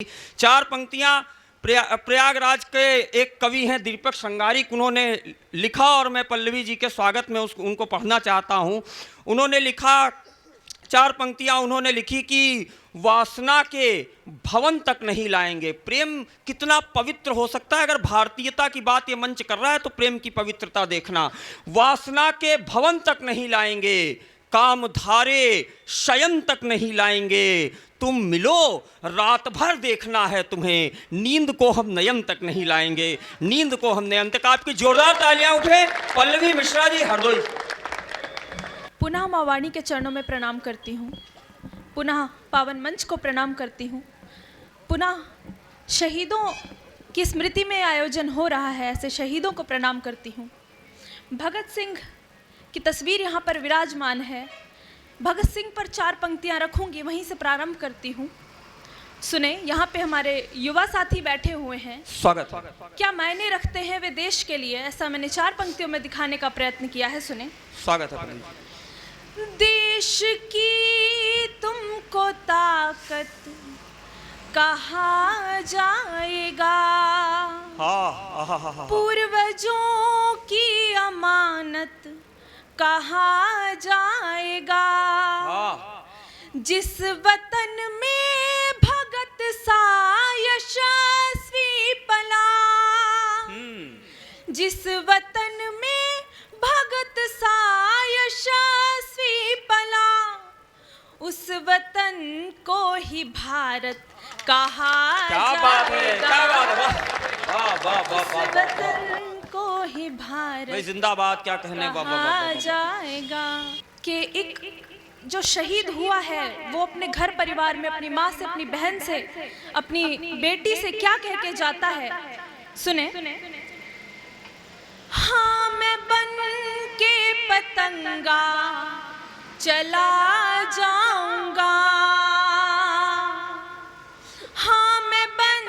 चार पंक्तियां प्रयागराज के एक कवि हैं दीपक श्रृंगारिक, उन्होंने लिखा और मैं पल्लवी जी के स्वागत में उनको पढ़ना चाहता हूं। उन्होंने लिखा, चार पंक्तियां उन्होंने लिखी कि वासना के भवन तक नहीं लाएंगे। प्रेम कितना पवित्र हो सकता है। अगर भारतीयता की बात ये मंच कर रहा है तो प्रेम की पवित्रता देखना। वासना के भवन तक नहीं लाएंगे, कामधारे शयन तक नहीं लाएंगे। तुम मिलो रात भर देखना है तुम्हें, नींद को हम नयन तक नहीं लाएंगे, नींद को हम नयन तक। आपकी जोरदार तालियां उठे पल्लवी मिश्रा जी, हरदोई। पुनः माँ वाणी के चरणों में प्रणाम करती हूँ, पुनः पावन मंच को प्रणाम करती हूँ, पुनः शहीदों की स्मृति में आयोजन हो रहा है ऐसे शहीदों को प्रणाम करती हूँ। भगत सिंह की तस्वीर यहाँ पर विराजमान है। भगत सिंह पर चार पंक्तियाँ रखूँगी, वहीं से प्रारंभ करती हूँ। सुने, यहाँ पे हमारे युवा साथी बैठे हुए हैं। स्वागत। क्या मायने रखते हैं वे देश के लिए, ऐसा मैंने चार पंक्तियों में दिखाने का प्रयत्न किया है। सुने। स्वागत है। देश की तुमको ताकत कहा जाएगा, पूर्वजों की अमानत कहा जाएगा। जिस वतन में भगत सा यशस्वी पला, जिस वतन में भगत सा यशस्वी पला, उस वतन को ही भारत कहा जाएगा। उस वतन को ही भारत जिंदाबाद क्या कहने कहा जाएगा। कि एक जो शहीद हुआ है वो अपने घर परिवार में अपनी माँ से, अपनी बहन से, अपनी बेटी से क्या कह के जाता है। सुने। हाँ, मैं बन के पतंगा चला जाऊंगा, हाँ मैं बन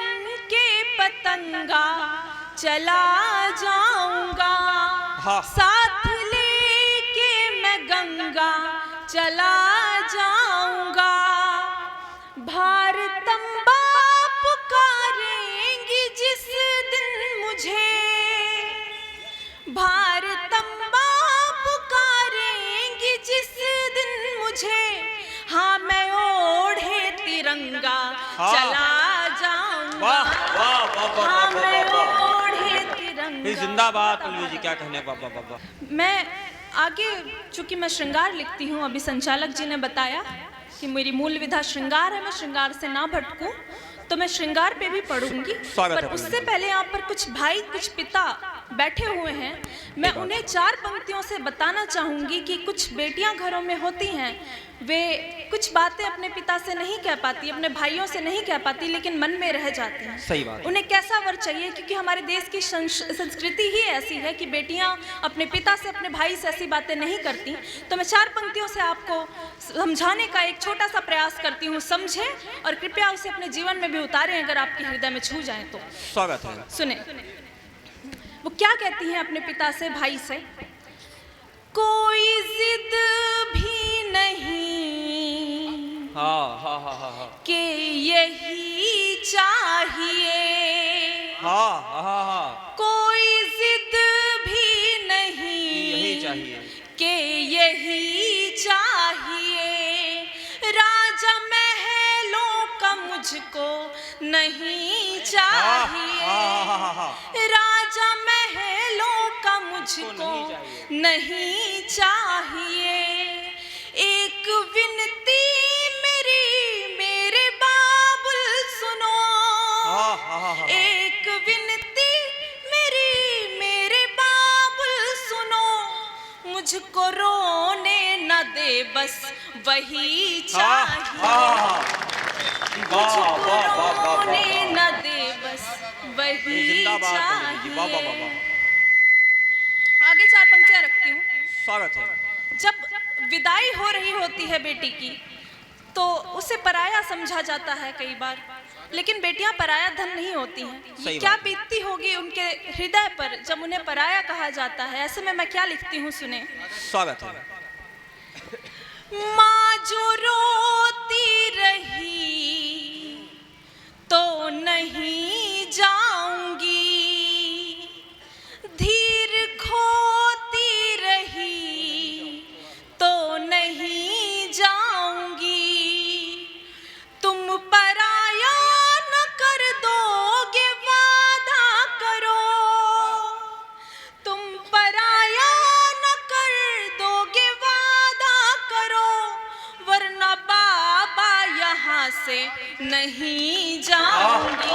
के पतंगा चला जाऊंगा, साथ लेके मैं गंगा चला जाऊंगा। भारतम्बा पुकारेंगी जिस दिन मुझे, भारतम्बा पुकारेंगी जिस दिन मुझे, हाँ मैं ओढ़े तिरंगा चला जाऊंगा। हाँ मैं ओढ़े तिरंगा। जिंदाबाद पल्लवी जी क्या कहने। बाबा मैं आगे, चूंकि मैं श्रृंगार लिखती हूँ, अभी संचालक जी ने बताया कि मेरी मूल विधा श्रृंगार है, मैं श्रृंगार से ना भटकूं, तो मैं श्रृंगार पे भी पढ़ूंगी। पर उससे पहले यहाँ पर कुछ भाई, कुछ पिता बैठे हुए हैं। मैं उन्हें चार पंक्तियों से बताना चाहूँगी कि कुछ बेटियाँ घरों में होती हैं, वे कुछ बातें अपने पिता से नहीं कह पाती, अपने भाइयों से नहीं कह पाती, लेकिन मन में रह जाती हैं। सही बात। उन्हें कैसा वर चाहिए, क्योंकि हमारे देश की संस्कृति ही ऐसी है कि बेटियाँ अपने पिता से, अपने भाई से ऐसी बातें नहीं करती। तो मैं चार पंक्तियों से आपको समझाने का एक छोटा सा प्रयास करती हूँ। समझें और कृपया उसे अपने जीवन में भी उतारें, अगर आपके हृदय में छू जाए तो। स्वागत है। सुने, वो क्या कहती हैं अपने पिता से, भाई से। कोई जिद भी नहीं कि यही चाहिए, कोई जिद भी नहीं कि यही चाहिए। राजा महलों का मुझको नहीं चाहिए, राजा महलों का मुझको नहीं चाहिए। एक विनती मेरी मेरे बाबुल सुनो, एक विनती मेरी मेरे बाबुल सुनो, मुझको रोने न दे बस वही चाहिए, मुझको रोने न दे बस वही चाहिए। आगे चार पंक्तियां रखती हूँ। स्वागत है। जब विदाई हो रही होती है बेटी की, तो उसे पराया समझा जाता है कई बार, लेकिन बेटियां पराया धन नहीं होती हैं। क्या बीतती होगी उनके हृदय पर जब उन्हें पराया कहा जाता है। ऐसे में मैं क्या लिखती हूँ, सुने। स्वागत है। माँ जो रोती रही तो नहीं जाऊंगी, धीर खोती रही तो नहीं जाऊंगी, तुम पराया न कर दोगे वादा करो, तुम पराया न कर दोगे वादा करो, वरना बाबा यहाँ से नहीं जाऊंगी,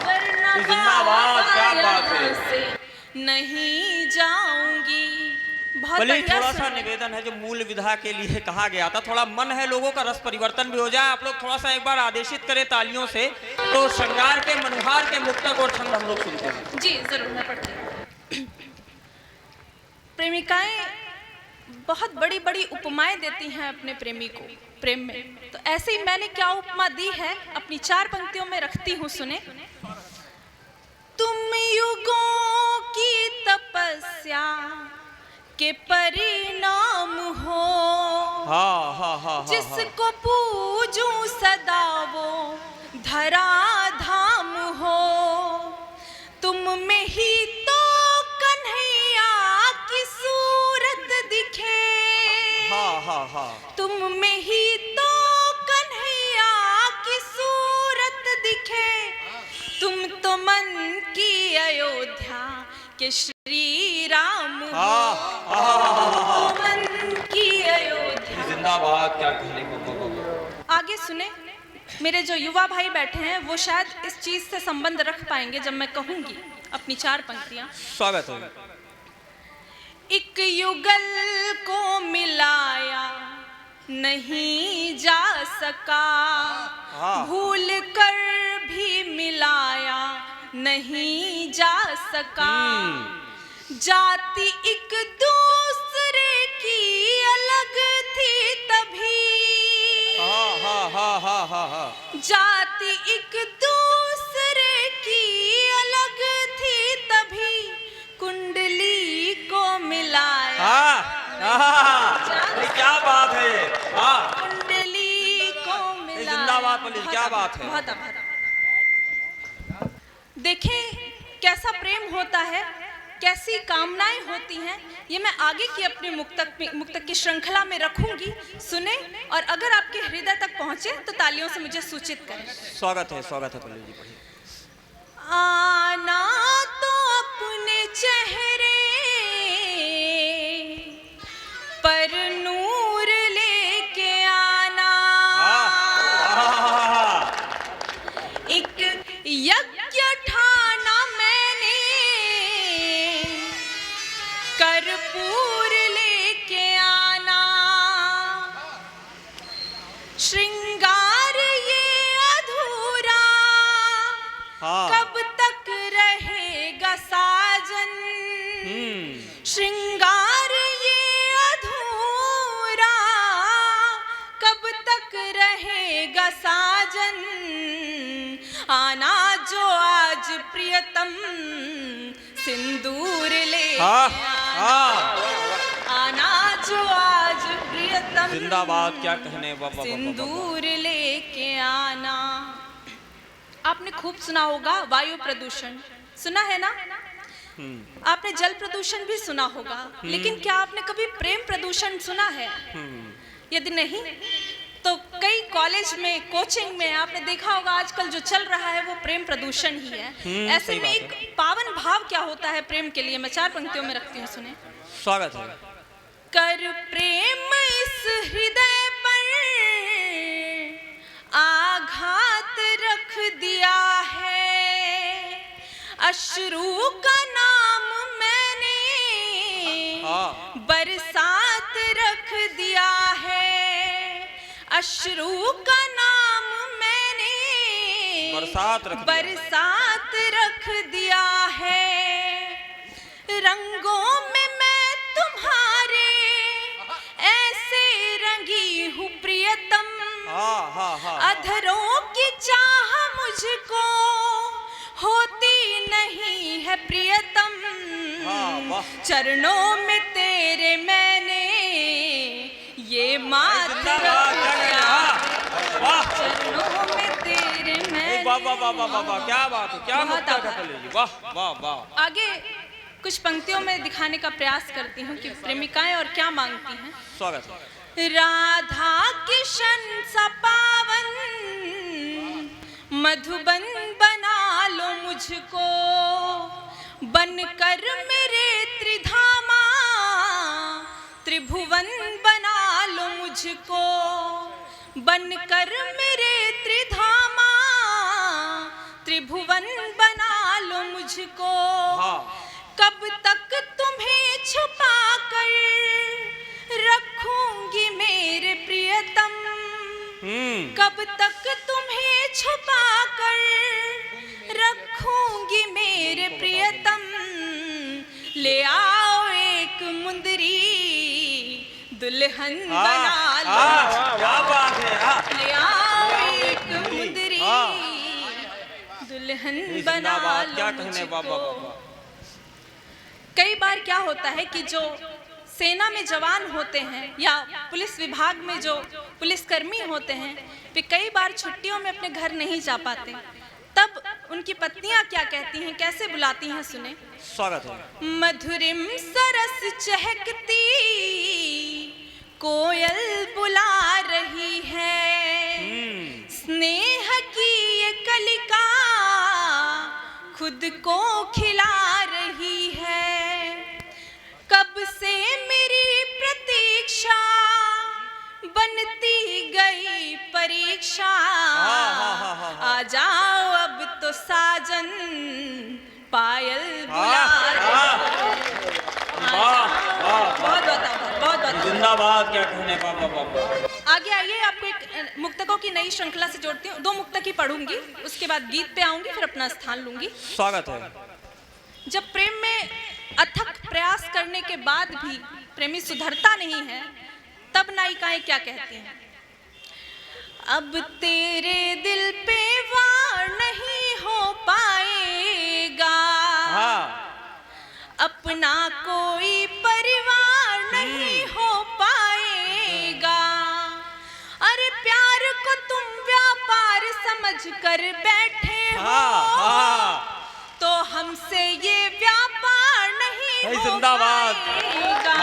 वरना बाबा यहाँ से नहीं जाऊंगी। बहुत भले बढ़िया थोड़ा सा सुना। निवेदन है जो मूल विधा के लिए कहा गया था, थोड़ा मन है लोगों का रस परिवर्तन भी हो जाए। आप लोग थोड़ा सा एक बार आदेशित करें तालियों से, तो श्रृंगार के मनुहार के मुक्तक और छंद हम लोग सुनते हैं। जी जरूर, मैं पढ़ती हूँ। प्रेमिकाएं बहुत बड़ी बड़ी उपमाएं देती हैं अपने प्रेमी को प्रेम में, तो ऐसे ही मैंने क्या उपमा दी है अपनी 4 पंक्तियों में रखती हूँ, सुने। तुम युगों की तपस्या के परिणाम हो, जिसको पूजूं सदा वो धरा धाम हो, तुम में ही तो कन्हैया की सूरत दिखे, तुम में ही तो कन्हैया की सूरत दिखे, तुम तो मन की अयोध्या के श्री राम हो, तुम मन की अयोध्या। जिंदाबाद। क्या कहने को। आगे सुने, मेरे जो युवा भाई बैठे हैं वो शायद इस चीज से संबंध रख पाएंगे जब मैं कहूंगी अपनी 4 पंक्तियां। स्वागत हो। एक युगल को मिलाया नहीं जा सका, भूल कर भी मिलाया नहीं जा सका, जाति एक दूसरे की अलग थी तभी, जाति एक दूसरे की अलग थी तभी, कुंडली को मिलाया। क्या बात है ये। कुंडली को मिलाया। जिंदाबाद पुलिस, क्या बात है। बहुत आभार। देखें कैसा प्रेम होता है, कैसी कामनाएं होती हैं, ये मैं आगे की अपनी मुक्तक की श्रृंखला में रखूंगी, सुने, और अगर आपके हृदय तक पहुंचे तो तालियों से मुझे सूचित करें। स्वागत है पुलिस जी, पढ़िए। आना तो अपने चेहरे पर नूर लेके आना, एक यज्ञ ठाना मैंने कर्पूर लेके आना, श्रृंगार ये अधूरा कब तक रहेगा साजन, श्रृंगार ये अधूरा कब तक रहेगा साजन, आना जो आज प्रियतम सिंदूर ले आना जो आज प्रियतम। जिंदाबाद। क्या कहने। सिंदूर लेके आना। आपने खूब सुना होगा वायु प्रदूषण, सुना है ना? आपने जल प्रदूषण भी सुना होगा, लेकिन क्या आपने कभी प्रेम प्रदूषण सुना है? यदि नहीं तो कई कॉलेज में, कोचिंग में आपने देखा होगा आजकल जो चल रहा है वो प्रेम प्रदूषण ही है। ऐसे में एक पावन भाव क्या होता है प्रेम के लिए, मैं 4 पंक्तियों में रखती हूँ, सुने। स्वागत है। कर प्रेम इस हृदय पर आघात रख दिया है, अश्रु का नाम मैंने बरसात रख दिया है, अश्रु का नाम मैंने बरसात रख दिया है, रंगों में मैं तुम्हारे ऐसे रंगी हूँ प्रियतम, अधरों की चाह मुझको होती नहीं है प्रियतम, चरणों में तेरे मैंने ये मात रख दिया, चरणों में तेरे मैंने वाह वाह वाह वाह वाह वाह, क्या बात है, क्या बहुत मुक्ता आभार। का कलेजी, वाह वाह वाह। आगे कुछ पंक्तियों में दिखाने का प्रयास करती हूँ कि प्रेमिकाएं और क्या मांगती हैं। स्वागत है। राधा किशन सा पावन मधुबन बना लो मुझको, बनकर मेरे त्रिधामा त्रिभुवन बना लो मुझको, बनकर मेरे त्रिधामा त्रिभुवन बना लो मुझको। हाँ। कब तक तुम्हें छुपा कर रखूंगी मेरे प्रियतम, कब तक तुम्हें छुपा कर रखूंगी मेरे प्रियतम। ले आओ एक मुंदरी दुल्हन बना लो, क्या बात है। ले आओ एक मुंदरी दुल्हन बना लो क्या कहने, वाह वाह वाह। मुझको। कई बार क्या होता है कि जो सेना में जवान होते हैं या पुलिस विभाग में जो पुलिसकर्मी होते हैं, वे कई बार छुट्टियों में अपने घर नहीं जा पाते। तब उनकी पत्नियां क्या कहती हैं, कैसे बुलाती हैं, सुने। स्वागत है। मधुरिम सरस चहकती कोयल बुला रही है, स्नेह की ये कलिका खुद को खिला रही है। कब से मेरी प्रतीक्षा बनती गई परीक्षा, आ जाओ अब तो साजन पायल बुला रही है। बहुत जिंदाबाद, क्या कहने, वाह वाह वाह। आगे आइए, आपको एक मुक्तकों की नई श्रृंखला से जोड़ती हूँ। 2 मुक्तक ही पढ़ूंगी, उसके बाद गीत पे आऊंगी, फिर अपना स्थान लूंगी। स्वागत है। जब प्रेम में अथक प्रयास करने के बाद भी प्रेमी सुधरता नहीं है, तब नायिकाएं क्या कहती हैं। अब तेरे दिल पे वार नहीं हो पाएगा, अपना कोई परिवार नहीं हो पाएगा। अरे प्यार को तुम व्यापार समझ कर बैठे हो, तो हमसे ये व्यापार नहीं हो जिंदाबाद। पाएगा।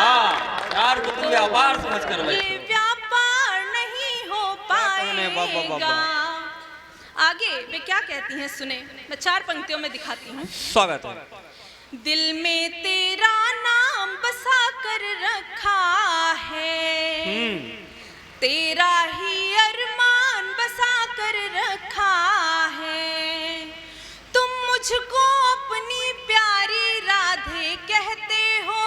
प्यार को तुम व्यापार समझ कर ये बैठे। व्यापार नहीं हो कहने, वाह, वाह, वाह, पाएगा। आगे वे क्या कहती हैं, सुने। मैं 4 पंक्तियों में दिखाती हूँ। स्वागत है। दिल में तेरा नाम बसा कर रखा है, तेरा ही अरमान बसा कर रखा है। तुम मुझको अपनी प्यारी राधे कहते हो,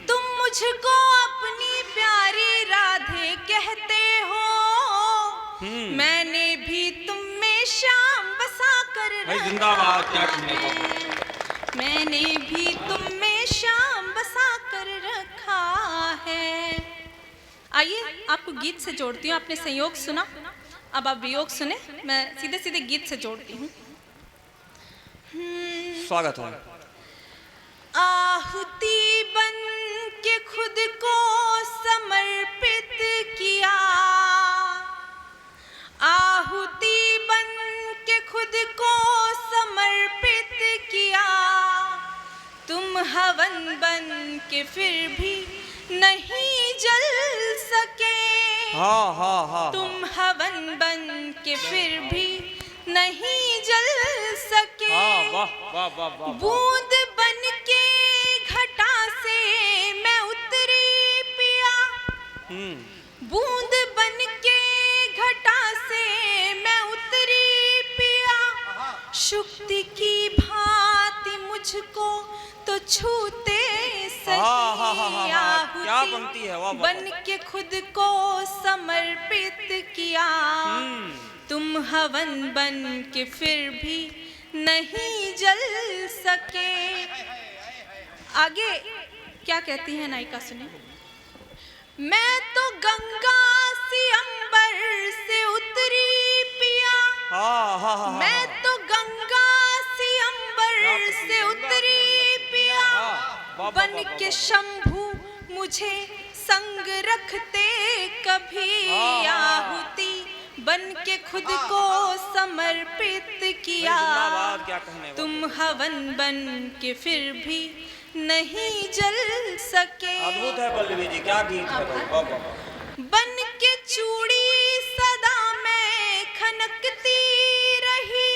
तुम मुझको अपनी प्यारी राधे कहते हो। मैंने भी तुम में शाम बसा कर जिंदाबाद, क्या कहने, मैंने भी तुम में शाम बसा कर रखा है। आइए आपको गीत से जोड़ती हूँ। आपने संयोग सुना, अब आप वियोग सुने। मैं सीधे सीधे गीत से जोड़ती हूँ। स्वागत है। आहुति बन के खुद को समर्पित किया, आहुति बन के खुद को समर्पित किया। तुम हवन बन के फिर भी नहीं जल सके, तुम हवन बन के फिर भी नहीं जल सके। बूंद बन के घटा से मैं उतरी पिया, बूंद बन के घटा से मैं उतरी पिया। शुक्ति की भांति मुझको तो छूते सही, क्या पंक्ति है, वाह वाह। बन के खुद को समर्पित किया। तुम हवन बन के फिर भी नहीं जल सके। आगे क्या कहती है नायिका, सुनिए। मैं तो गंगा सी अंबर से उतरी पिया, मैं तो गंगा सी अंबर से उतरी पिया। बन के शंभू मुझे संग रखते कभी, आहुति बन के खुद को समर्पित किया, जिंदाबाद, क्या कहने वाले। तुम हवन बन के फिर भी नहीं जल सके। अद्भुत है पल्लवी जी, क्या गीत है भाई, वाह, वाह, वाह। बन के चूड़ी सदा मैं खनकती रही,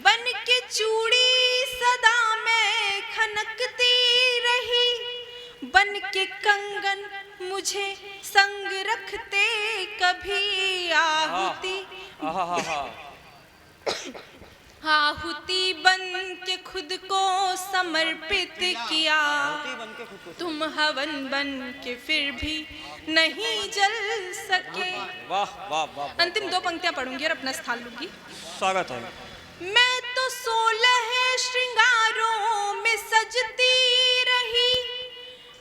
बन के चूड़ी सदा मैं खनकती रही, बन के कंगन मुझे संग रखते कभी आहुति, आहुति बन के खुद को समर्पित किया, तुम हवन बन के फिर भी नहीं जल सके। वाह वाह वाह। अंतिम 2 पंक्तियां पढ़ूंगी और अपना स्थान लूंगी। स्वागत है। मैं तो 16 श्रृंगारों में सजती रही,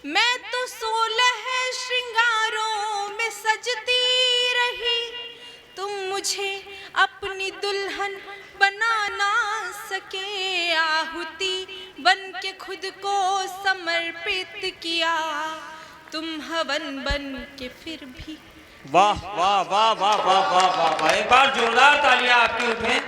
मैं तो 16 श्रृंगारों में सजती रही, तुम मुझे अपनी दुल्हन बना ना सके, आहुति बन के खुद को समर्पित किया, तुम हवन बन के फिर भी। वाह वाह वाह वाह वाह वाह वाह, एक बार जोरदार तालियां आपकी उठें।